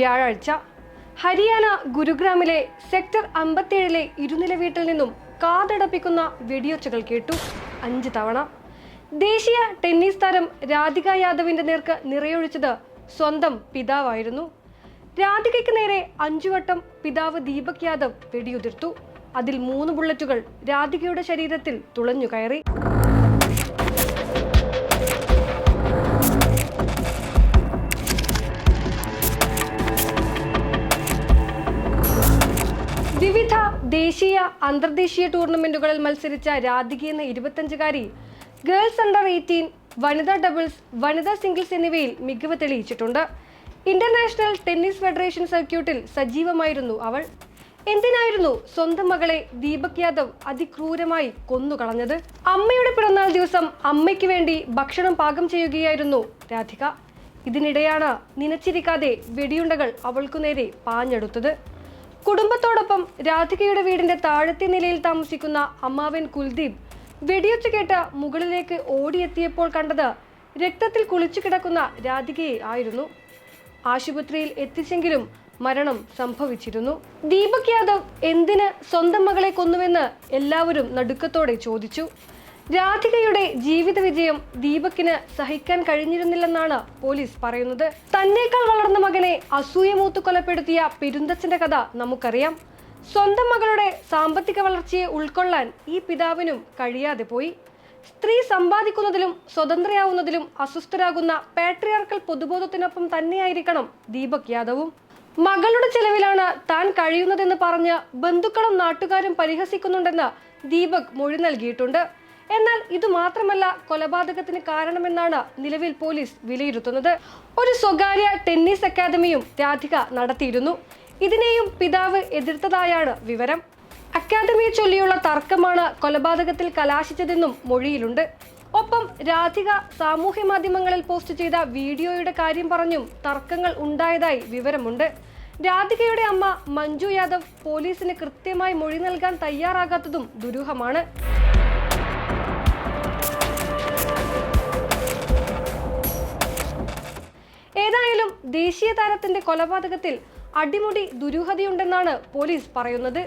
വ്യാഴാഴ്ച ഹരിയാന ഗുരുഗ്രാമിലെ സെക്ടർ 57 ഇരുനില വീട്ടിൽ നിന്നും കാതടപ്പിക്കുന്ന വെടിയൊച്ചകൾ കേട്ടു 5 തവണ. ദേശീയ ടെന്നീസ് താരം രാധിക യാദവിന്റെ നേർക്ക് നിറയൊഴിച്ചത് സ്വന്തം പിതാവായിരുന്നു. രാധികയ്ക്ക് നേരെ 5 വട്ടം പിതാവ് ദീപക് യാദവ് വെടിയുതിർത്തു. അതിൽ 3 ബുള്ളറ്റുകൾ രാധികയുടെ ശരീരത്തിൽ തുളഞ്ഞു കയറി. വിവിധ ദേശീയ അന്തർദേശീയ ടൂർണമെന്റുകളിൽ മത്സരിച്ച രാധിക എന്ന 25-കാരി ഗേൾസ് അണ്ടർ 18, വനിതാ ഡബിൾസ്, വനിതാ സിംഗിൾസ് എന്നിവയിൽ മികവ് തെളിയിച്ചിട്ടുണ്ട്. ഇന്റർനാഷണൽ ടെന്നീസ് ഫെഡറേഷൻ സർക്യൂട്ടിൽ സജീവമായിരുന്നു അവൾ. എന്തിനായിരുന്നു സ്വന്തം മകളെ ദീപക് യാദവ് അതിക്രൂരമായി കൊന്നുകളഞ്ഞത്? അമ്മയുടെ പിറന്നാൾ ദിവസം അമ്മയ്ക്ക് വേണ്ടി ഭക്ഷണം പാകം ചെയ്യുകയായിരുന്നു രാധിക. ഇതിനിടെയാണ് നനച്ചിരിക്കാതെ വെടിയുണ്ടകൾ അവൾക്കു നേരെ പാഞ്ഞെടുത്തത്. കുടുംബത്തോടൊപ്പം രാധികയുടെ വീടിന്റെ താഴത്തെ നിലയിൽ താമസിക്കുന്ന അമ്മാവൻ കുൽദീപ് വെടിയൊച്ച കേട്ട് മുകളിലേക്ക് ഓടിയെത്തിയപ്പോൾ കണ്ടത് രക്തത്തിൽ കുളിച്ചു കിടക്കുന്ന രാധികയെ ആയിരുന്നു. ആശുപത്രിയിൽ എത്തിച്ചെങ്കിലും മരണം സംഭവിച്ചിരുന്നു. ദീപക് യാദവ് എന്തിന് സ്വന്തം മകളെ കൊന്നുവെന്ന് എല്ലാവരും നടുക്കത്തോടെ ചോദിച്ചു. രാധികയുടെ ജീവിത വിജയം ദീപകിന് സഹിക്കാൻ കഴിഞ്ഞിരുന്നില്ലെന്നാണ് പോലീസ് പറയുന്നത്. തന്നേക്കാൾ വളർന്ന മകനെ അസൂയ മൂത്ത് കൊലപ്പെടുത്തിയ പെരുന്തച്ഛന്റെ കഥ നമുക്കറിയാം. സ്വന്തം മകളുടെ സാമ്പത്തിക വളർച്ചയെ ഉൾക്കൊള്ളാൻ ഈ പിതാവിനും കഴിയാതെ പോയി. സ്ത്രീ സമ്പാദിക്കുന്നതിലും സ്വതന്ത്രയാവുന്നതിലും അസ്വസ്ഥരാകുന്ന പാട്രിയാർക്കൽ പൊതുബോധത്തിനൊപ്പം തന്നെയായിരിക്കണം ദീപക് യാദവും. മകളുടെ ചെലവിലാണ് താൻ കഴിയുന്നതെന്ന് പറഞ്ഞ് ബന്ധുക്കളും നാട്ടുകാരും പരിഹസിക്കുന്നുണ്ടെന്ന് ദീപക് മൊഴി നൽകിയിട്ടുണ്ട്. എന്നാൽ ഇത് മാത്രമല്ല കൊലപാതകത്തിന് കാരണമെന്നാണ് നിലവിൽ പോലീസ് വിലയിരുത്തുന്നത്. ഒരു സ്വകാര്യ ടെന്നീസ് അക്കാദമിയും രാധിക നടത്തിയിരുന്നു. ഇതിനെയും പിതാവ് എതിർത്തതായാണ് വിവരം. അക്കാദമിയെ ചൊല്ലിയുള്ള തർക്കമാണ് കൊലപാതകത്തിൽ കലാശിച്ചതെന്നും മൊഴിയിലുണ്ട്. ഒപ്പം രാധിക സാമൂഹ്യ മാധ്യമങ്ങളിൽ പോസ്റ്റ് ചെയ്ത വീഡിയോയുടെ കാര്യം പറഞ്ഞും തർക്കങ്ങൾ ഉണ്ടായതായി വിവരമുണ്ട്. രാധികയുടെ അമ്മ മഞ്ജു യാദവ് പോലീസിന് കൃത്യമായി മൊഴി നൽകാൻ തയ്യാറാകാത്തതും ദുരൂഹമാണ്. ഏതായാലും ദേശീയ താരത്തിന്റെ കൊലപാതകത്തിൽ അടിമുടി ദുരൂഹതയുണ്ടെന്നാണ് പോലീസ് പറയുന്നത്.